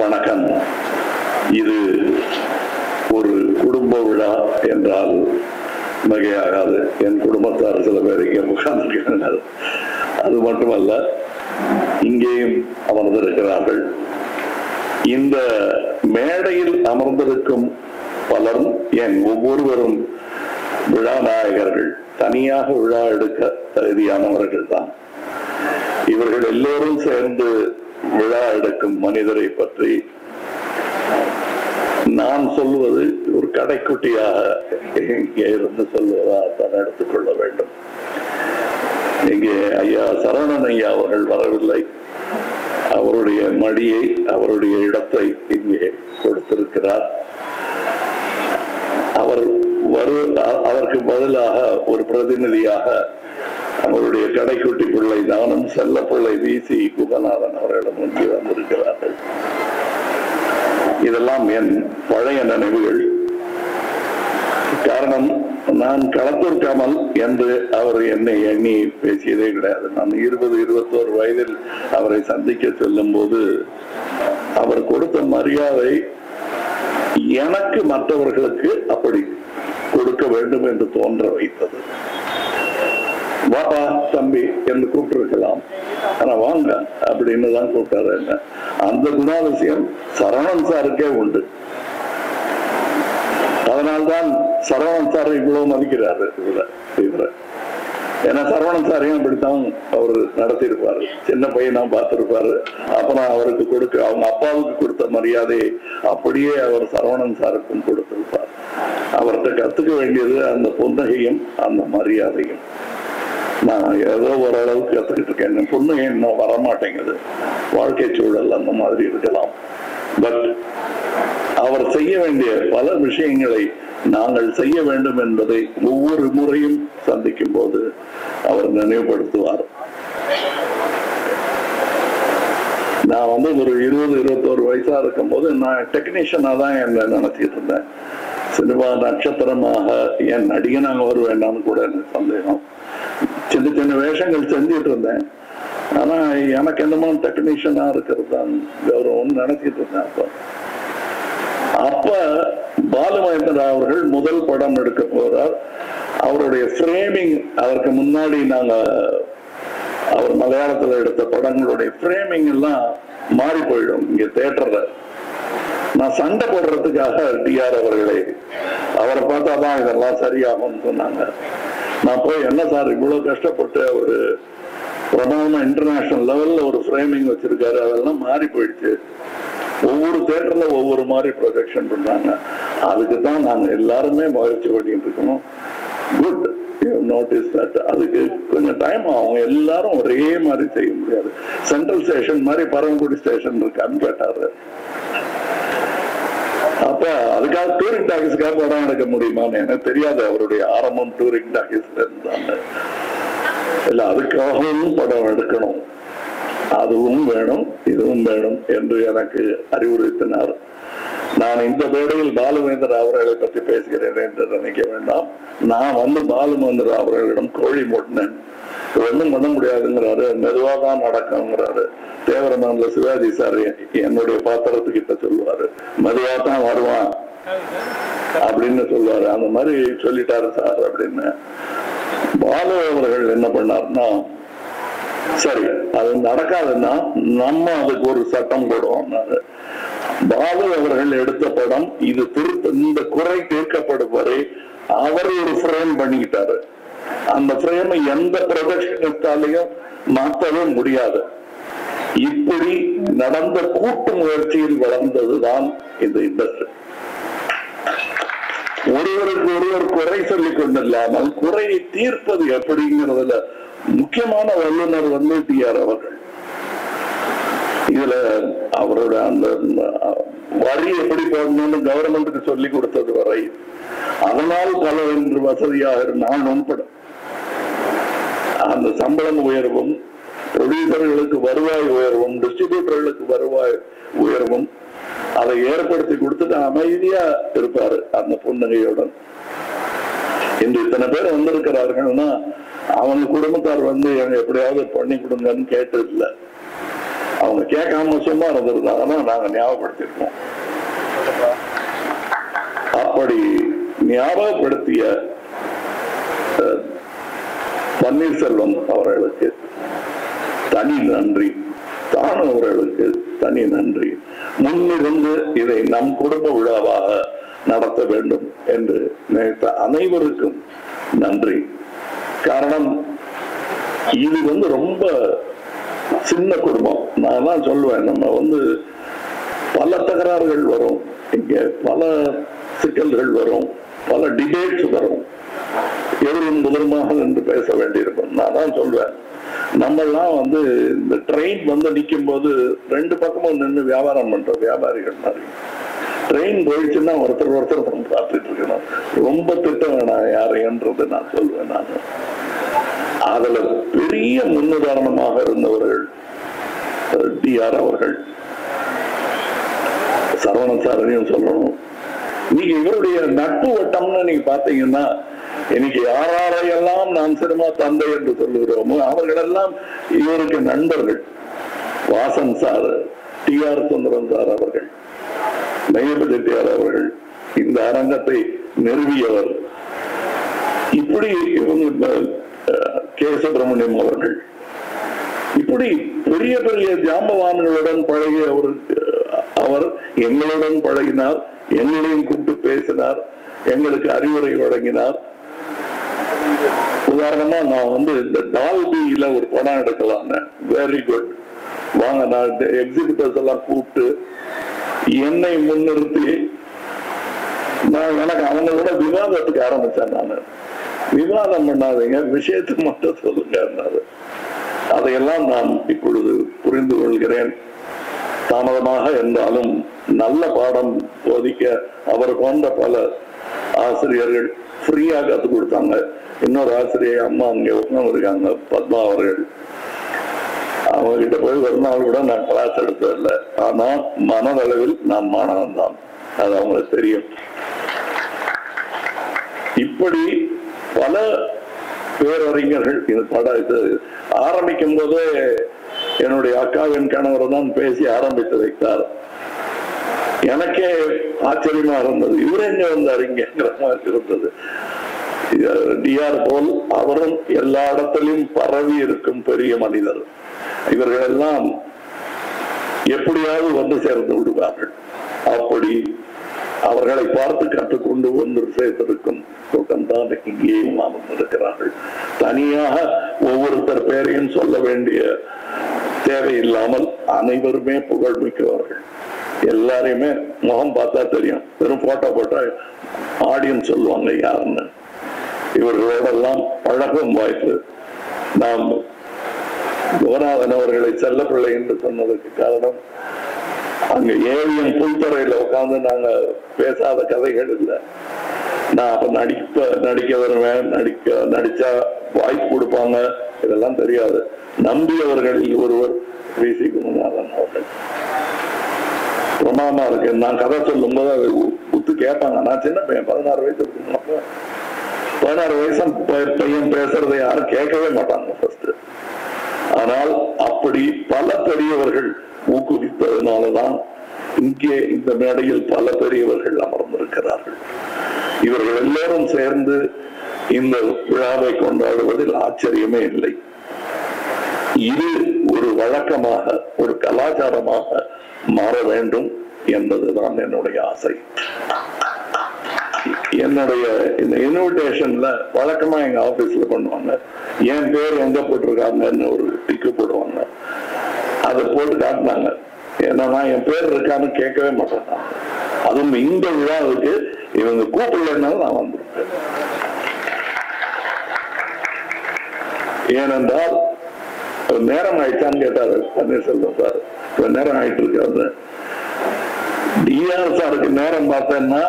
வணக்கம். இது ஒரு குடும்ப விழா என்றால் மிகையாகாது. என் குடும்பத்தார் சில பேர் இங்கே உட்கார்ந்திருக்கிறார்கள். அது மட்டுமல்ல, இங்கேயும் அமர்ந்திருக்கிறார்கள். இந்த மேடையில் அமர்ந்திருக்கும் பலரும் என் ஒவ்வொருவரும் விழா நாயகர்கள், தனியாக விழா எடுக்க தகுதியானவர்கள் தான். இவர்கள் எல்லோரும் சேர்ந்து விழா எடுக்கும் மனிதரை பற்றி நான் சொல்வது ஒரு கடைக்குட்டியாக இங்கே இருந்து சொல்வதாக எடுத்துக்கொள்ள வேண்டும். இங்கே ஐயா சரவணன் ஐயா அவர்கள் வரவில்லை. அவருடைய மடியை, அவருடைய இடத்தை இங்கே கொடுத்திருக்கிறார். அதற்கு பதிலாக ஒரு பிரதிநிதியாக அவருடைய கடைக்குட்டி பிள்ளை நானும் செல்ல பிள்ளை வீசி குகநாதன் அவர்களிடம் வந்து வந்திருக்கிறார்கள். இதெல்லாம் என் பழைய நினைவுகள். காரணம், நான் களத்தூர் கமல் என்று அவர் என்னை எண்ணி பேசியதே கிடையாது. நான் 20-21 வயதில் அவரை சந்திக்க செல்லும் போது அவர் கொடுத்த மரியாதை எனக்கு மற்றவர்களுக்கு அப்படி கொடுக்க வேண்டும் என்று தோன்ற வைத்தது. வாப்பா தம்பி என்று கூப்பிட்டிருக்கலாம், ஆனா வாங்க அப்படின்னு தான் கூப்பிட்டாரு. என்ன அந்த குணாதிசயம் சரவணன் சாருக்கே உண்டு. அதனால்தான் சரவணன் சார் இவ்வளவு மதிக்கிறாரு இவரை. ஏன்னா சரவணன் சாரையும் அப்படித்தான் அவர் நடத்தியிருப்பாரு. சின்ன பையனா பார்த்திருப்பாரு. அப்புறம் அவருக்கு கொடுக்க, அவங்க அப்பாவுக்கு கொடுத்த மரியாதையை அப்படியே அவர் சரவணன் சாருக்கும் கொடுத்திருப்பார். அவர்கிட்ட கத்துக்க வேண்டியது அந்த புன்னகையும் அந்த மரியாதையும். நான் ஏதோ ஓரளவுக்கு கத்துக்கிட்டு இருக்கேன். பொண்ணு இன்னும் வரமாட்டேங்குது, வாழ்க்கை சூழல் அந்த மாதிரி இருக்கலாம். பட் அவர் செய்ய வேண்டிய பல விஷயங்களை நாங்கள் செய்ய வேண்டும் என்பதை ஒவ்வொரு முறையும் சந்திக்கும் போது அவர் நினைவுபடுத்துவார். நான் வந்து ஒரு 20-21 வயசா இருக்கும் போது நான் டெக்னீஷியனா தான் என்ன நினைச்சிட்டு இருந்தேன். சினிமா நட்சத்திரமாக என் நடிகனாக வருவேண்டான்னு கூட எனக்கு சந்தேகம். சின்ன சின்ன வேஷங்கள் செஞ்சுட்டு இருந்தேன். ஆனா எனக்கு என்னமோ டெக்னீஷியனா இருக்கிறது தான் கௌரவம் நினைச்சிட்டு இருந்தேன். அப்ப பாலுமகேந்திரா அவர்கள் முதல் படம் எடுக்க போறார். அவருடைய ஃப்ரேமிங், அதற்கு முன்னாடி நாங்க அவர் மலையாளத்துல எடுத்த படங்களுடைய ஃப்ரேமிங் எல்லாம் மாறி போயிடும் இங்க தியேட்டர்ல. நான் சண்டை போடுறதுக்காக டிஆர் அவர்களை அவரை பார்த்தாதான் இதெல்லாம் சரியாகும்னு சொன்னாங்க. நான் போய், என்ன சார் இவ்வளவு கஷ்டப்பட்டு ஒரு பிரமாதமா இன்டர்நேஷனல் லெவல்ல ஒரு ஃப்ரேமிங் வச்சிருக்காரு, அதெல்லாம் மாறி போயிடுச்சு. ஒவ்வொரு தியேட்டர்ல ஒவ்வொரு மாதிரி ப்ரொஜெக்ஷன் பண்றாங்க. அதுக்கு தான் நாங்க எல்லாருமே முயற்சி பண்ணிட்டு இருக்கோம். Good, notice that. அதுக்கு கொஞ்சம் டைம் ஆகும். எல்லாரும் ஒரே மாதிரி செய்ய முடியாது. சென்ட்ரல் ஸ்டேஷன் மாதிரி பரமக்குடி ஸ்டேஷன் இருக்கான்னு கேட்டாரு. அப்ப அதுக்காக டூரிங் டாக்கீஸ்க்காக படம் எடுக்க முடியுமான்னு எனக்கு தெரியாது. அவருடைய ஆரம்பம் டூரிங் டாக்கீஸ்ல இருந்தாங்க. இல்ல, அதுக்காகவும் படம் எடுக்கணும், அதுவும் வேணும் இதுவும் வேணும் என்று எனக்கு அறிவுறுத்தினார். நான் இந்த வேளையில் பாலுமகேந்திரா அவர்களை பற்றி பேசுகிறேன் என்று நினைக்க வேண்டாம். நான் வந்து பாலுமகேந்திரா அவர்களிடம் கோழி மூட்டினேன். ஒன்றும் பண்ண முடியாதுங்கிறாரு, மெதுவா தான் நடக்குங்கிறாரு. தேவரமான்ல சிவாஜி சார் என்னுடைய பாத்திரத்துக்கிட்ட சொல்லுவாரு, மெதுவா தான் வருவான் அப்படின்னு சொல்லுவாரு. அந்த மாதிரி சொல்லிட்டாரு சார் அப்படின்னு. பாலு அவர்கள் என்ன பண்ணாருன்னா, சரி அது நடக்காதுன்னா நம்ம அதுக்கு ஒரு சட்டம் போடுவோம்னாரு. பாலு அவர்கள் எடுத்த படம் இது இந்த குறை தீர்க்கப்படும் வரை அவர் ஒரு ஃப்ரேம் பண்ணிக்கிட்டாரு. அந்த ஃப்ரேம் எந்த ப்ரொடக்ஷனிஸ்டாலையும் மாற்றவே முடியாது. இப்படி நடந்த கூட்டு முயற்சியில் வளர்ந்ததுதான் இந்த இண்டஸ்ட்ரி. ஒருவருக்கு ஒருவர் குறை சொல்லிக் கொண்டில்லாமல் குறையை தீர்ப்பது எப்படிங்கிறதுல முக்கியமான வல்லுநர் வந்து டிஆர் அவர்கள். இதுல அவரோட அந்த வரி எப்படி போடணும்னு கவர்மெண்ட்டுக்கு சொல்லி கொடுத்தது வரை, அதனால் பல என்று வசதியாக நான் உட்பட அந்த சம்பளம் உயர்வும், ப்ரொடியூசர்களுக்கு வருவாய் உயர்வும், டிஸ்ட்ரிபியூட்டர்களுக்கு வருவாய் உயர்வும் அதை ஏற்படுத்தி கொடுத்துட்டு அமைதியா இருப்பாரு அந்த புன்னகையுடன். இன்று இத்தனை பேர் வந்திருக்கிறார்கள்னா அவங்க குடும்பத்தார் வந்து எப்படியாவது பண்ணி கொடுங்கன்னு கேட்டது இல்லை. அவங்க கேட்காம சும்மா இருந்திருந்தாங்கன்னா நாங்க ஞாபகப்படுத்திருக்கோம். அப்படி ஞாபகப்படுத்திய பன்னீர்செல்வம் அவர்களுக்கு தனி நன்றி, தானு அவர்களுக்கு தனி நன்றி. முன்னிருந்து இதை நம் குடும்ப விழாவாக நடத்த வேண்டும் என்று நினைத்த அனைவருக்கும் நன்றி. காரணம், இது ரொம்ப சின்ன குடும்பம். நான் தான் சொல்லுவேன், நம்ம பல தகராறுகள் வரும், இங்க பல சிக்கல்கள் வரும், பல டிபேட்ஸ் வரும், எவரும் முதலுமாக என்று பேச வேண்டியிருக்கும். நான் தான் சொல்வேன், நம்மெல்லாம் இந்த ட்ரெயின் நிற்கும் போது ரெண்டு பக்கமும் நின்று வியாபாரம் பண்ற வியாபாரிகள் மாதிரி. ட்ரெயின் போயிடுச்சுன்னா ஒருத்தர் பார்த்துட்டு இருக்கணும். ரொம்ப திட்ட வேணாம் யாரைன்றது நான் சொல்வேன். நான் அதுல பெரிய முன்னுதாரணமாக இருந்தவர்கள் டிஆர் அவர்கள், சரவணன் சாரையும் சொல்லணும். நீங்க இவருடைய நட்பு வட்டம்னு நீங்க பாத்தீங்கன்னா, இன்னைக்கு யாரையெல்லாம் நான் சினிமா தந்தை என்று சொல்லுகிறோமோ அவர்களெல்லாம் இவருக்கு நண்பர்கள். Vasan sir, TR Sundaram sir அவர்கள், நையப்ப செட்டியார் அவர்கள், இந்த அரங்கத்தை நிறுவியவர். இப்படி கே சுப்பிரமணியம் அவர்கள், இப்படி பெரிய பெரிய ஜாம்பவான்களுடன் பழகிய அவர் எங்களுடன் பழகினார், எங்களையும் கூப்பிட்டு பேசினார், எங்களுக்கு அறிவுரை வழங்கினார். உதாரணமா நான் இந்த டால்பியில ஒரு படம் எடுக்கலாம், வெரி குட் வாங்க, நான் எக்ஸிபிட்டர்ஸ் எல்லாம் கூப்பிட்டு என்னை முன்னிறுத்தி எனக்கு அவங்களோட விவாதத்துக்கு ஆரம்பிச்சேன். நான் விவாதம் பண்ணாதீங்க, விஷயத்தை மட்டும் சொல்லுங்க. அதையெல்லாம் நான் இப்பொழுது புரிந்து கொள்கிறேன். தாமதமாக இருந்தாலும் நல்ல பாடம் போதிக்க அவர் போன்ற பல ஆசிரியர்கள் ஃப்ரீயா கற்றுக் கொடுத்தாங்க. இன்னொரு ஆசிரியர் அம்மா அங்கே உட்கார்ந்து இருக்காங்க, பத்மா அவர்கள். அவங்க கிட்ட போய் ஒரு நாள் கூட நான் கிளாஸ் எடுத்ததில்லை. ஆனா மனதளவில் நான் மாணவன் தான், அது அவங்களுக்கு தெரியும். இப்படி பல பேரறிஞர்கள் இது ஆரம்பிக்கும் போதே என்னுடைய அக்காவின் கணவர் தான் பேசி ஆரம்பித்து வைத்தார். எனக்கே ஆச்சரியமா இருந்தது, இவரு எங்க வந்தாருங்கிற மாதிரி இருந்தது. டிஆர் போல் அவரும் எல்லா இடத்திலும் பரவி இருக்கும் பெரிய மனிதர். இவர்கள் எல்லாம் எப்படியாவது சேர்ந்து விடுவார்கள். அப்படி அவர்களை பார்த்து கற்றுக்கொண்டு சேர்த்திருக்கும் கூட்டம் தான் இங்கேயும் அமர்ந்திருக்கிறார்கள். தனியாக ஒவ்வொருத்தர் பேரையும் சொல்ல வேண்டிய தேவையில்லாமல் அனைவருமே புகழ்மிக்கவர்கள். எல்லாரையுமே முகம் பார்த்தா தெரியும், வெறும் போட்டோ போட்டா ஆடியன்ஸ் சொல்லுவாங்க யாருன்னு. இவர்களோடெல்லாம் பழகும் வாய்ப்பு. நாம் குகநாதன் அவர்களை செல்ல பிள்ளை என்று சொன்னதுக்கு காரணம், அங்க ஏவிஎம் புல்துறையில உட்கார்ந்து நாங்க பேசாத கதைகள் இல்லை. நான் அப்ப நடிக்க வருவேன், நடிச்சா வாய்ப்பு கொடுப்பாங்க, இதெல்லாம் தெரியாது. நம்பியவர்களில் ஒருவர் வி சி குகநாதன் அவர்கள். பிரமாதமா இருக்கு. நான் கதை சொல்லும் போது அதை உத்து கேட்பாங்க. நான் சின்ன பையன், 16 வயசு இருக்கு. 16 வயசு பையன் பேசுறதை யாரும் கேட்கவே மாட்டாங்க ஃபர்ஸ்ட். ஆனால் அப்படி பல பெரியவர்கள் ஊக்குவித்ததுனாலதான் இங்கே இந்த மேடையில் பல பெரியவர்கள் அமர்ந்திருக்கிறார்கள். இவர்கள் எல்லோரும் சேர்ந்து இந்த விழாவை கொண்டாடுவதில் ஆச்சரியமே இல்லை. இது ஒரு வழக்கமாக, ஒரு கலாச்சாரமாக மாற வேண்டும் என்பதுதான் என்னுடைய ஆசை. என்னுடைய இந்த இன்விடேஷன்ல வழக்கமா எங்க ஆபீஸ்ல பண்ணுவாங்க, என் பேர் எங்க போட்டிருக்காங்கன்னு ஒரு டிக்கு போடுவாங்க. அதை போட்டு காட்டினாங்க. ஏன்னா என் பேர் இருக்கான்னு கேட்கவே மாட்டேன். அதுவும் இந்த விழாவுக்கு இவங்க கூப்பிடலன்னாலும் நான் வந்திருக்கேன். ஏனென்றால் நேரம் ஆயிடுச்சான்னு கேட்டாரு பன்னீர்செல்வம் சார். நேரம் ஆயிட்டு இருக்காரு. டிஆர் சாருக்கு நேரம் பார்த்தேன்னா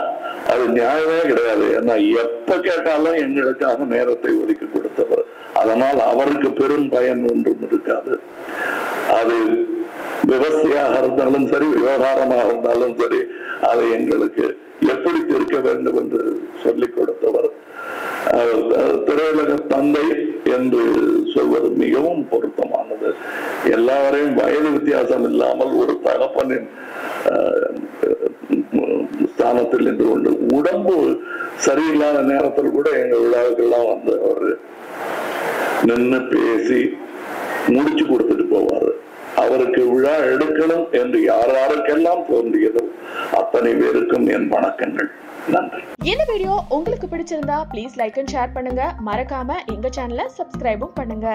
அது நியாயமே கிடையாது. ஏன்னா எப்ப கேட்டாலும் எங்களுக்காக நேரத்தை ஒதுக்கி கொடுத்தவர். அதனால் அவருக்கு பெரும் பயன் ஒன்றும் இருக்காது. அது விவசாயியாக இருந்தாலும் சரி, விவகாரமாக இருந்தாலும் சரி, அதை எங்களுக்கு எப்படி இருக்க வேண்டும் என்று சொல்லிக் கொடுத்தவர். திரையுலக தந்தை என்று சொல்வது மிகவும் பொருத்தமானது. எல்லாரையும் வயது வித்தியாசம் இல்லாமல் ஒரு தகப்பனின் ஸ்தானத்தில் நின்று கொண்டு உடம்பு சரியில்லாத நேரத்தில் கூட எங்க விழாவுக்கெல்லாம் வந்து அவரு நின்று பேசி முடிச்சு கொடுத்துட்டு போவாரு. அவருக்கு விழா எடுக்கணும் என்று யாருக்கெல்லாம் தோன்றியதோ அத்தனை பேருக்கும் என் வணக்கங்கள். நன்றி. இந்த வீடியோ உங்களுக்கு பிடிச்சிருந்தா ப்ளீஸ் லைக் அண்ட் ஷேர் பண்ணுங்க. மறக்காம எங்க சேனலை சப்ஸ்கிரைபும் பண்ணுங்க.